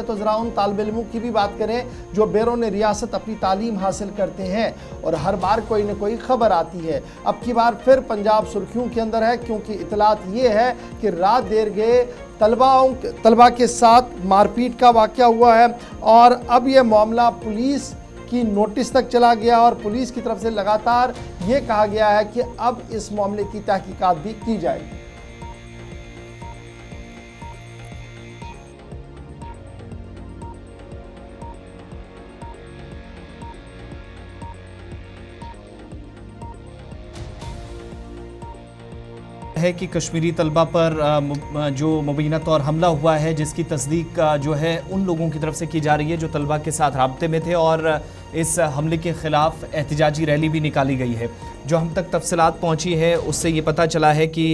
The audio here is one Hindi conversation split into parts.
तो ज़रा उन तालिब इल्मों की भी बात करें जो बैरून रियासत अपनी तालीम हासिल करते हैं और हर बार कोई न कोई खबर आती है। अब की बार फिर पंजाब सुर्खियों के अंदर है, क्योंकि इतलात ये है कि रात देर गए तलबा के साथ मारपीट का वाक़या हुआ है और अब यह मामला पुलिस की नोटिस तक चला गया और पुलिस की तरफ से लगातार ये कहा गया है कि अब इस मामले की तहकीकात भी की जाएगी। है कि कश्मीरी तलबा पर जो मुबीना तौर हमला हुआ है, जिसकी तस्दीक जो है उन लोगों की तरफ से की जा रही है जो तलबा के साथ राब्ते में थे और इस हमले के ख़िलाफ़ एहतिजाजी रैली भी निकाली गई है। जो हम तक तफसीलात पहुंची है उससे ये पता चला है कि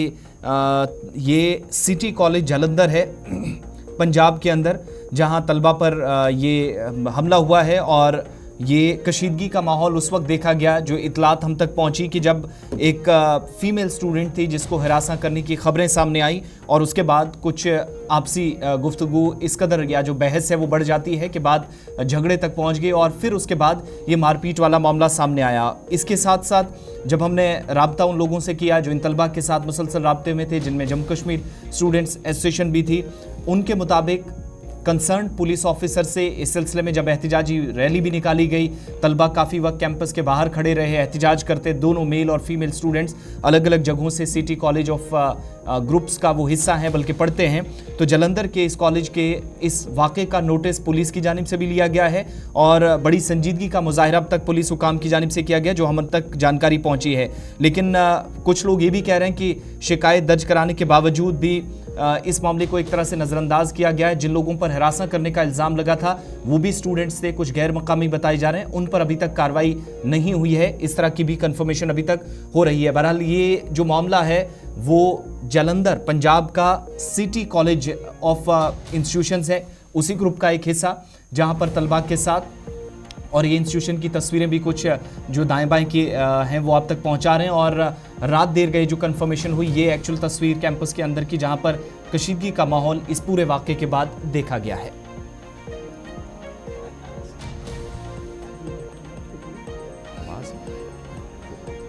ये सिटी कॉलेज जालंधर है पंजाब के अंदर, जहां तलबा पर ये हमला हुआ है और ये कशीदगी का माहौल उस वक्त देखा गया जो इतलात हम तक पहुंची कि जब एक फ़ीमेल स्टूडेंट थी जिसको हिरासा करने की ख़बरें सामने आई और उसके बाद कुछ आपसी गुफ्तगू इस कदर या जो बहस है वो बढ़ जाती है कि बाद झगड़े तक पहुंच गई और फिर उसके बाद ये मारपीट वाला मामला सामने आया। इसके साथ साथ जब हमने राब्ता उन लोगों से किया जो इन तलबा के साथ मुसलसल राब्ते में थे, जिनमें जम्मू कश्मीर स्टूडेंट्स एसोसिएशन भी थी, उनके मुताबिक कंसर्न पुलिस ऑफिसर से इस सिलसिले में जब एहतिजाजी रैली भी निकाली गई, तलबा काफ़ी वक्त कैंपस के बाहर खड़े रहे एहतिजाज करते। दोनों मेल और फीमेल स्टूडेंट्स अलग अलग जगहों से सिटी कॉलेज ऑफ ग्रुप्स का वो हिस्सा हैं बल्कि पढ़ते हैं। तो जालंधर के इस कॉलेज के इस वाक़े का नोटिस पुलिस की जानिब से भी लिया गया है और बड़ी संजीदगी का मुजाहिरा अब तक पुलिस हुकाम की जानिब से किया गया जो हम तक जानकारी पहुंची है। लेकिन कुछ लोग ये भी कह रहे हैं कि शिकायत दर्ज कराने के बावजूद भी इस मामले को एक तरह से नज़रअंदाज किया गया है। जिन लोगों पर हिरासा करने का इल्ज़ाम लगा था वो भी स्टूडेंट्स थे, कुछ गैर मकामी बताए जा रहे हैं, उन पर अभी तक कार्रवाई नहीं हुई है। इस तरह की भी कंफर्मेशन अभी तक हो रही है। बहरहाल ये जो मामला है वो जालंधर पंजाब का सिटी कॉलेज ऑफ इंस्टीट्यूशंस है, उसी ग्रुप का एक हिस्सा जहां पर तलबा के साथ, और ये इंस्टीट्यूशन की तस्वीरें भी कुछ जो दाएं बाएं की हैं वो आप तक पहुंचा रहे हैं। और रात देर गई जो कंफर्मेशन हुई ये एक्चुअल तस्वीर कैंपस के अंदर की जहां पर कशीदगी का माहौल इस पूरे वाक़े के बाद देखा गया है।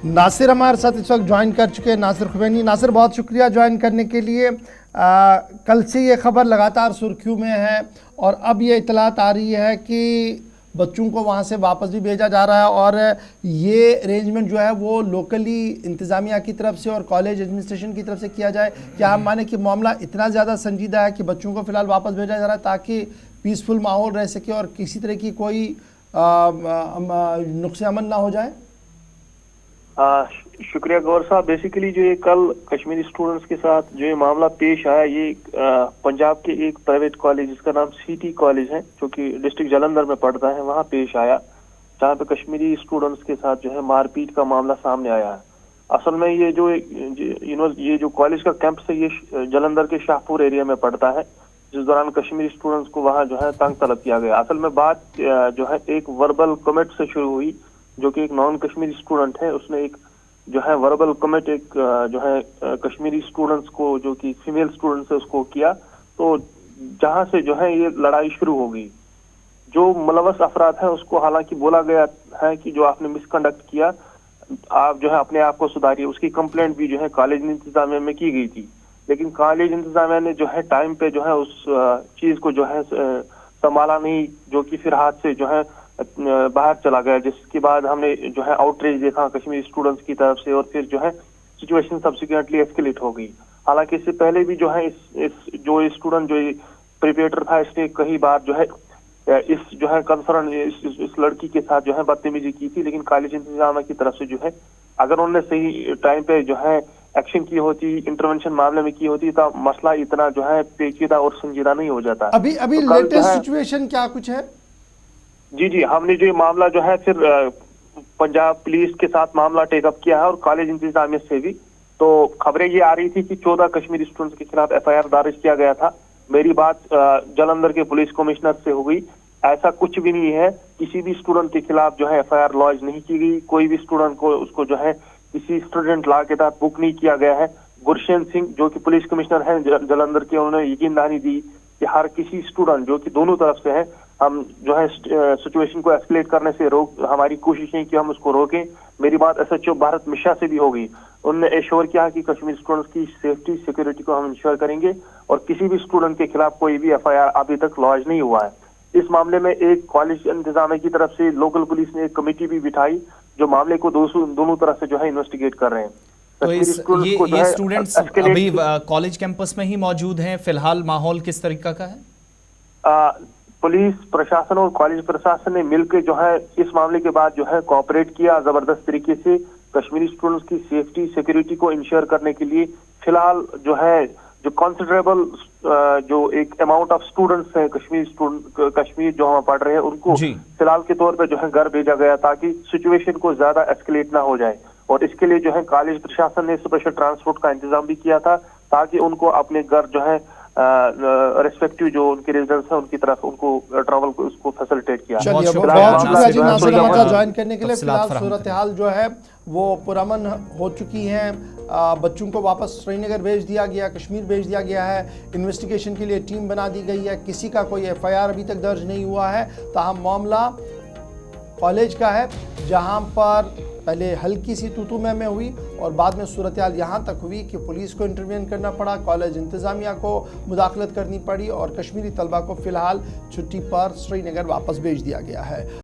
नासिर हमारे साथ इस वक्त ज्वाइन कर चुके हैं, नासिर खुमैनी। नासिर, बहुत शुक्रिया ज्वाइन करने के लिए। कल से ये खबर लगातार सुर्खियों में है और अब ये इतलात आ रही है कि बच्चों को वहाँ से वापस भी भेजा जा रहा है और ये अरेंजमेंट जो है वो लोकली इंतज़ामिया की तरफ से और कॉलेज एडमिनिस्ट्रेशन की तरफ से किया जाए। क्या हम माने कि मामला इतना ज़्यादा संजीदा है कि बच्चों को फ़िलहाल वापस भेजा जा रहा है ताकि पीसफुल माहौल रह सके और किसी तरह की कोई नुक्स अमन ना हो जाए? शुक्रिया गौर साहब। बेसिकली जो ये कल कश्मीरी स्टूडेंट्स के साथ जो ये मामला पेश आया, ये पंजाब के एक प्राइवेट कॉलेज जिसका नाम सिटी कॉलेज है जो कि डिस्ट्रिक्ट जालंधर में पड़ता है, वहाँ पेश आया, जहाँ पे कश्मीरी स्टूडेंट्स के साथ जो है मारपीट का मामला सामने आया है। असल में ये जो कॉलेज का कैंपस है ये जालंधर के शाहपुर एरिया में पड़ता है, जिस दौरान कश्मीरी स्टूडेंट्स को वहाँ जो है तंग तलब किया गया। असल में बात जो है एक वर्बल कमेंट से शुरू हुई, जो कि एक नॉन कश्मीरी स्टूडेंट है, उसने एक जो है वर्बल कमेंट एक जो है कश्मीरी स्टूडेंट्स को जो कि फीमेल स्टूडेंट्स है उसको किया। तो जहां से जो है ये लड़ाई शुरू हो गई। जो मुलव्वस अफराद है उसको हालांकि बोला गया है कि जो आपने मिसकंडक्ट किया आप जो है अपने आप को सुधारिए। उसकी कंप्लेंट भी जो है कॉलेज इंतजामिया में की गई थी, लेकिन कॉलेज इंतजामिया ने जो है टाइम पे जो है उस चीज को जो है संभाला नहीं, जो कि फिर हाथ से जो है बाहर चला गया, जिसके बाद हमने जो है आउटरीच देखा कश्मीरी स्टूडेंट्स की तरफ से और फिर जो है सिचुएशन सब्सिक्वेंटली एस्केलेट हो गई। हालांकि इससे पहले भी जो है इस जो स्टूडेंट जो प्रिपेरेटर था इसने कई बार जो है इस जो है कंसर्न इस लड़की के साथ जो है बदतमीजी की थी, लेकिन कॉलेज इंतजामिया की तरफ से जो है अगर उन्होंने सही टाइम पे जो है एक्शन की होती, इंटरवेंशन मामले में की होती तो मसला इतना जो है पेचीदा और संजीदा नहीं हो जाता। अभी तो लेटेस्ट सिचुएशन क्या कुछ है? जी, हमने जो मामला जो है फिर पंजाब पुलिस के साथ मामला टेकअप किया है और कॉलेज इंतजामिया से भी। तो खबरें ये आ रही थी कि 14 कश्मीरी स्टूडेंट्स के खिलाफ FIR दर्ज किया गया था। मेरी बात जालंधर के पुलिस कमिश्नर से हो गई, ऐसा कुछ भी नहीं है। किसी भी स्टूडेंट के खिलाफ जो है FIR लॉन्च नहीं की गई, कोई भी स्टूडेंट को उसको जो है किसी स्टूडेंट लॉ के तहत बुक नहीं किया गया है। गुरशेन सिंह जो कि पुलिस कमिश्नर हैं जालंधर के, उन्होंने यकीन दहानी दी कि हर किसी स्टूडेंट जो कि दोनों तरफ से है, हम जो है सिचुएशन को एस्केलेट करने से हमारी कोशिश है कि हम उसको रोकें। मेरी बात SHO भारत मिश्रा से भी होगी, उनने एश्योर किया कि कश्मीर स्टूडेंट्स की सेफ्टी सिक्योरिटी को हम इंश्योर करेंगे और किसी भी स्टूडेंट के खिलाफ कोई भी FIR अभी तक लॉन्च नहीं हुआ है। इस मामले में एक कॉलेज इंतजामिया की तरफ से लोकल पुलिस ने एक कमेटी भी बिठाई जो मामले को दोनों तरफ से जो है इन्वेस्टिगेट कर रहे हैं। तो ये स्टूडेंट्स अभी कॉलेज कैंपस में ही मौजूद हैं, फिलहाल माहौल किस तरीका का है? पुलिस प्रशासन और कॉलेज प्रशासन ने मिलकर जो है इस मामले के बाद जो है कोऑपरेट किया जबरदस्त तरीके से कश्मीरी स्टूडेंट्स की सेफ्टी सिक्योरिटी को इंश्योर करने के लिए। फिलहाल जो है जो कंसिडरेबल जो एक अमाउंट ऑफ स्टूडेंट्स हैं कश्मीर जो हम पढ़ रहे हैं उनको फिलहाल के तौर पे जो है घर भेजा गया ताकि सिचुएशन को ज्यादा एस्केलेट ना हो जाए। और इसके लिए जो है कॉलेज प्रशासन ने स्पेशल ट्रांसपोर्ट का इंतजाम भी किया था ताकि उनको अपने घर जो है रेस्पेक्टिव जो उनके रेजिडेंट्स हैं उनकी तरफ उनको ट्रैवल को उसको फैसिलिटेट किया। चलिए बहुत शुक्रिया जी नासिर अहमद ज्वाइन करने के लिए। फिलहाल सूरत हाल जो है वो पुरअमन हो चुकी है, बच्चों को वापस श्रीनगर भेज दिया गया, कश्मीर भेज दिया गया है, इन्वेस्टिगेशन के लिए टीम बना दी गई है, किसी का कोई FIR अभी तक दर्ज नहीं हुआ है। ताहम मामला कॉलेज का है जहां पर पहले हल्की सी तू में हुई और बाद में सूरत हाल यहाँ तक हुई कि पुलिस को इंटरवेन करना पड़ा, कॉलेज इंतज़ामिया को मुदाखलत करनी पड़ी और कश्मीरी तलबा को फ़िलहाल छुट्टी पर श्रीनगर वापस भेज दिया गया है।